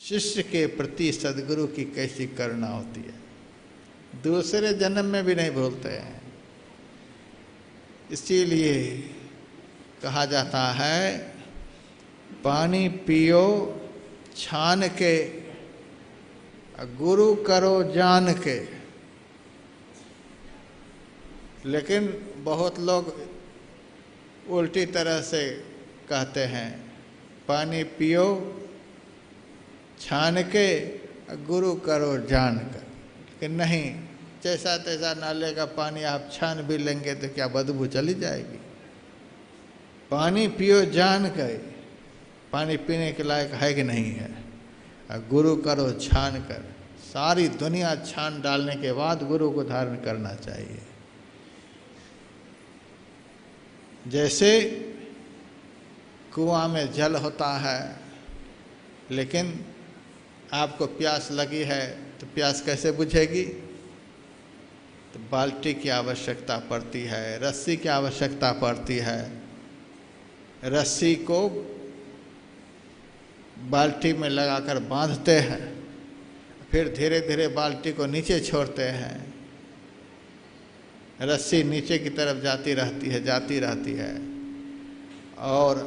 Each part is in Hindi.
शिष्य के प्रति सदगुरु की कैसी करुणा होती है, दूसरे जन्म में भी नहीं भूलते हैं। इसीलिए कहा जाता है पानी पियो छान के, गुरु करो जान के। लेकिन बहुत लोग उल्टी तरह से कहते हैं पानी पियो छान के, गुरु करो जान कर। लेकिन नहीं, जैसा तैसा नाले का पानी आप छान भी लेंगे तो क्या बदबू चली जाएगी। पानी पियो जान कर, पानी पीने के लायक है कि नहीं है। गुरु करो छान कर, सारी दुनिया छान डालने के बाद गुरु को धारण करना चाहिए। जैसे कुआं में जल होता है, लेकिन आपको प्यास लगी है तो प्यास कैसे बुझेगी। तो बाल्टी की आवश्यकता पड़ती है, रस्सी की आवश्यकता पड़ती है। रस्सी को बाल्टी में लगाकर बांधते हैं, फिर धीरे धीरे बाल्टी को नीचे छोड़ते हैं। रस्सी नीचे की तरफ जाती रहती है और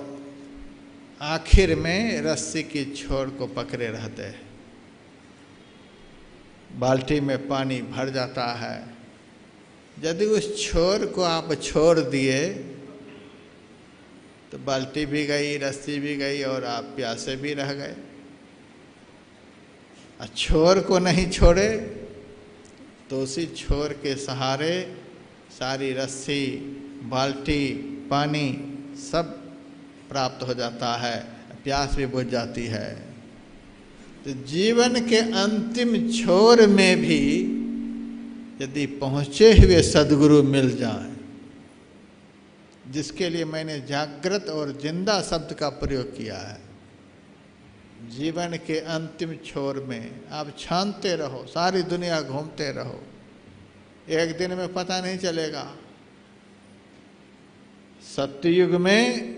आखिर में रस्सी की छोर को पकड़े रहते हैं। बाल्टी में पानी भर जाता है। यदि उस छोर को आप छोड़ दिए तो बाल्टी भी गई, रस्सी भी गई और आप प्यासे भी रह गए। और छोर को नहीं छोड़े तो उसी छोर के सहारे सारी रस्सी, बाल्टी, पानी सब प्राप्त हो जाता है, प्यास भी बुझ जाती है। तो जीवन के अंतिम छोर में भी यदि पहुँचे हुए सद्गुरु मिल जाएं, जिसके लिए मैंने जागृत और जिंदा शब्द का प्रयोग किया है। जीवन के अंतिम छोर में आप छानते रहो, सारी दुनिया घूमते रहो, एक दिन में पता नहीं चलेगा। सत्ययुग में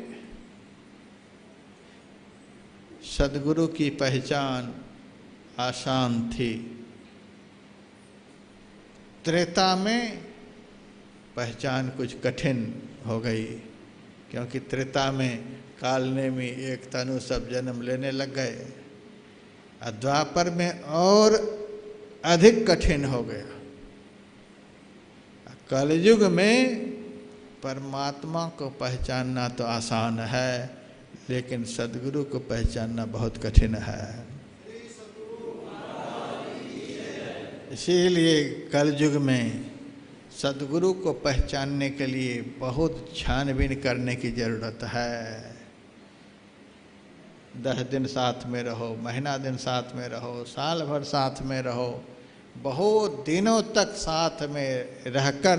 सद्गुरु की पहचान आसान थी, त्रेता में पहचान कुछ कठिन हो गई, क्योंकि त्रेता में कालने में एक तनु सब जन्म लेने लग गए। द्वापर में और अधिक कठिन हो गया। कलयुग में परमात्मा को पहचानना तो आसान है, लेकिन सद्गुरु को पहचानना बहुत कठिन है। इसीलिए कलयुग में सद्गुरु को पहचानने के लिए बहुत छानबीन करने की ज़रूरत है। 10 दिन साथ में रहो, महीना दिन साथ में रहो, साल भर साथ में रहो, बहुत दिनों तक साथ में रहकर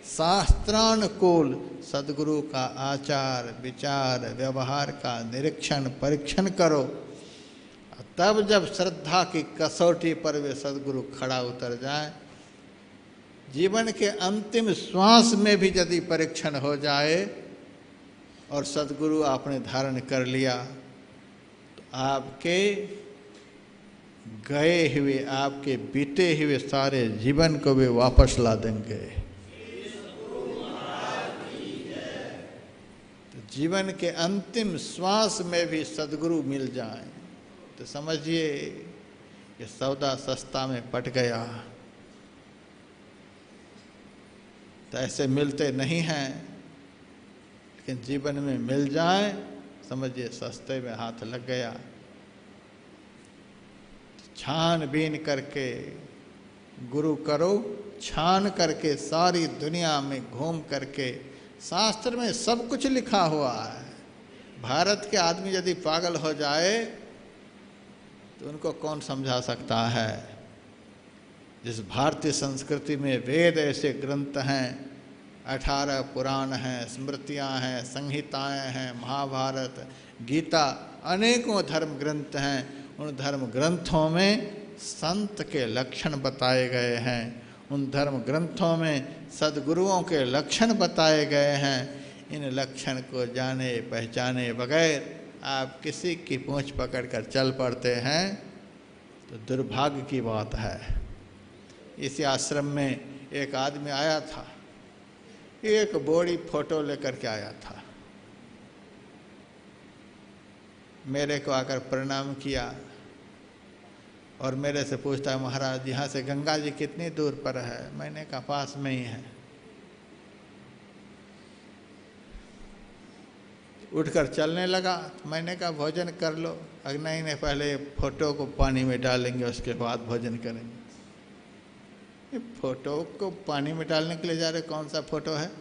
शास्त्रानुकूल सद्गुरु का आचार विचार व्यवहार का निरीक्षण परीक्षण करो। तब जब श्रद्धा की कसौटी पर वे सद्गुरु खड़ा उतर जाए, जीवन के अंतिम श्वास में भी यदि परीक्षण हो जाए और सद्गुरु आपने धारण कर लिया, तो आपके गए हुए, आपके बीते हुए सारे जीवन को वे वापस ला देंगे। तो जीवन के अंतिम श्वास में भी सद्गुरु मिल जाए तो समझिए कि सौदा सस्ता में पट गया। तो ऐसे मिलते नहीं हैं, लेकिन जीवन में मिल जाए समझिए सस्ते में हाथ लग गया। छानबीन करके गुरु करो, छान करके सारी दुनिया में घूम करके, शास्त्र में सब कुछ लिखा हुआ है। भारत के आदमी यदि पागल हो जाए तो उनको कौन समझा सकता है। जिस भारतीय संस्कृति में वेद ऐसे ग्रंथ हैं, 18 पुराण हैं, स्मृतियां हैं, संहिताएं हैं, महाभारत, गीता, अनेकों धर्म ग्रंथ हैं। उन धर्म ग्रंथों में संत के लक्षण बताए गए हैं, उन धर्म ग्रंथों में सद्गुरुओं के लक्षण बताए गए हैं। इन लक्षण को जाने पहचाने बगैर आप किसी की पूंछ पकड़कर चल पड़ते हैं तो दुर्भाग्य की बात है। इसी आश्रम में एक आदमी आया था, एक बड़ी फोटो लेकर के आया था, मेरे को आकर प्रणाम किया और मेरे से पूछता है, महाराज यहाँ से गंगा जी कितनी दूर पर है? मैंने कहा पास में ही है। उठकर चलने लगा। मैंने कहा भोजन कर लो। नहीं नहीं, पहले फोटो को पानी में डालेंगे उसके बाद भोजन करेंगे। ये फोटो को पानी में डालने के लिए जा रहे, कौन सा फोटो है?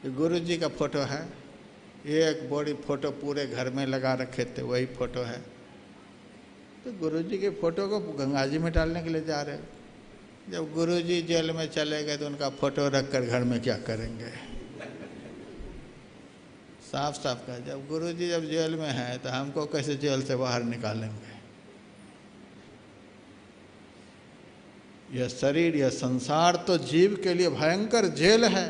ये गुरु जी का फोटो है। ये एक बड़ी फोटो पूरे घर में लगा रखे थे, वही फोटो है। तो गुरु जी के फोटो को गंगा जी में डालने के लिए जा रहे हो। जब गुरु जी जेल में चले गए तो उनका फोटो रखकर घर में क्या करेंगे? साफ साफ कहा, जब गुरु जी जब जेल में हैं तो हमको कैसे जेल से बाहर निकालेंगे? यह शरीर, यह संसार तो जीव के लिए भयंकर जेल है।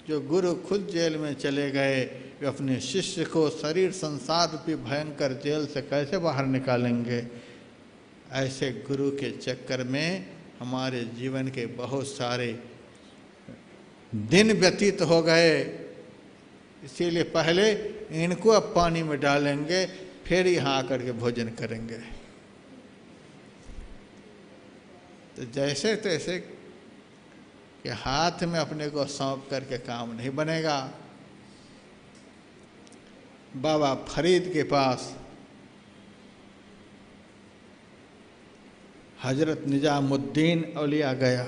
जो गुरु खुद जेल में चले गए, वे अपने शिष्य को शरीर संसार रूपी भयंकर जेल से कैसे बाहर निकालेंगे? ऐसे गुरु के चक्कर में हमारे जीवन के बहुत सारे दिन व्यतीत हो गए। इसीलिए पहले इनको अब पानी में डालेंगे, फिर यहाँ आकर के भोजन करेंगे। तो जैसे तैसे के हाथ में अपने को सौंप करके काम नहीं बनेगा। बाबा फरीद के पास हजरत निजामुद्दीन औलिया गया।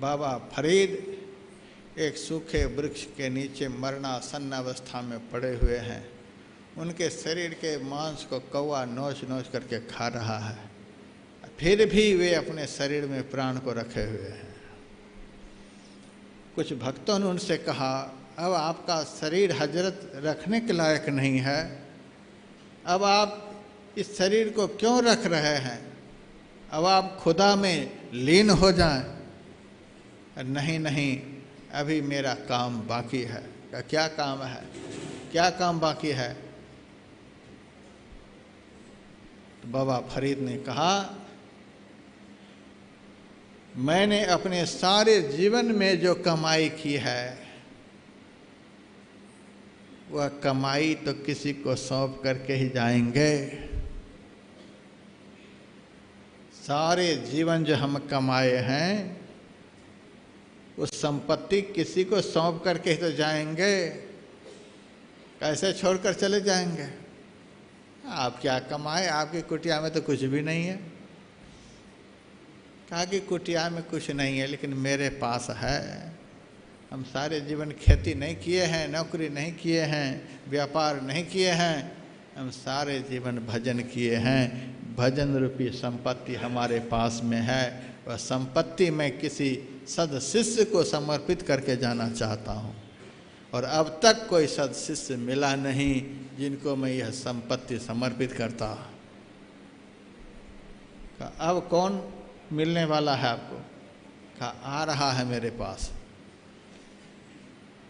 बाबा फरीद एक सूखे वृक्ष के नीचे मरणासन्न अवस्था में पड़े हुए हैं। उनके शरीर के मांस को कौवा नोच नोच करके खा रहा है, फिर भी वे अपने शरीर में प्राण को रखे हुए हैं। कुछ भक्तों ने उनसे कहा, अब आपका शरीर हजरत रखने के लायक नहीं है, अब आप इस शरीर को क्यों रख रहे हैं? अब आप खुदा में लीन हो जाएं। नहीं नहीं, अभी मेरा काम बाकी है। क्या काम है? क्या काम बाकी है? तो बाबा फरीद ने कहा, मैंने अपने सारे जीवन में जो कमाई की है, वह कमाई तो किसी को सौंप करके ही जाएंगे। सारे जीवन जो हम कमाए हैं, उस संपत्ति किसी को सौंप करके ही तो जाएंगे। कैसे छोड़कर चले जाएंगे? आप क्या कमाए? आपकी कुटिया में तो कुछ भी नहीं है। कहा कि कुटिया में कुछ नहीं है, लेकिन मेरे पास है। हम सारे जीवन खेती नहीं किए हैं, नौकरी नहीं किए हैं, व्यापार नहीं किए हैं, हम सारे जीवन भजन किए हैं। भजन रूपी संपत्ति हमारे पास में है। वह संपत्ति मैं किसी सद शिष्य को समर्पित करके जाना चाहता हूँ, और अब तक कोई सद शिष्य मिला नहीं जिनको मैं यह संपत्ति समर्पित करता। अब कौन मिलने वाला है आपको? कहा, आ रहा है मेरे पास।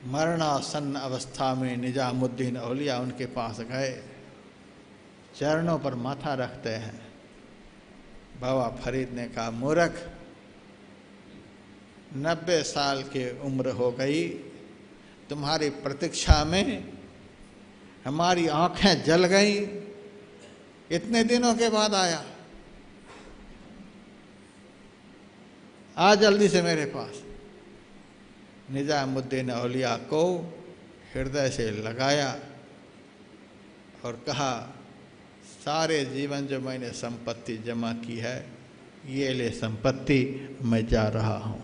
मरणासन्न अवस्था में निजामुद्दीन औलिया उनके पास गए, चरणों पर माथा रखते हैं। बाबा फरीद ने कहा, मूर्ख, 90 साल की उम्र हो गई, तुम्हारी प्रतीक्षा में हमारी आंखें जल गई। इतने दिनों के बाद आया, आ जल्दी से मेरे पास। निजामुद्दीन औलिया को हृदय से लगाया और कहा, सारे जीवन जो मैंने संपत्ति जमा की है, ये ले संपत्ति, मैं जा रहा हूँ।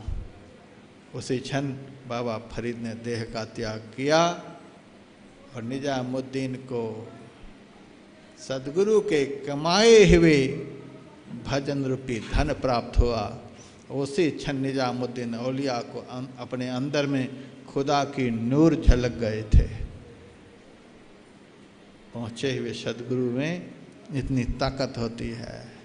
उसी क्षण बाबा फरीद ने देह का त्याग किया और निजामुद्दीन को सद्गुरु के कमाए हुए भजन रूपी धन प्राप्त हुआ। उसी क्षण निजामुद्दीन औलिया को अपने अंदर में खुदा की नूर झलक गए थे। पहुँचे हुए सद्गुरु में इतनी ताकत होती है।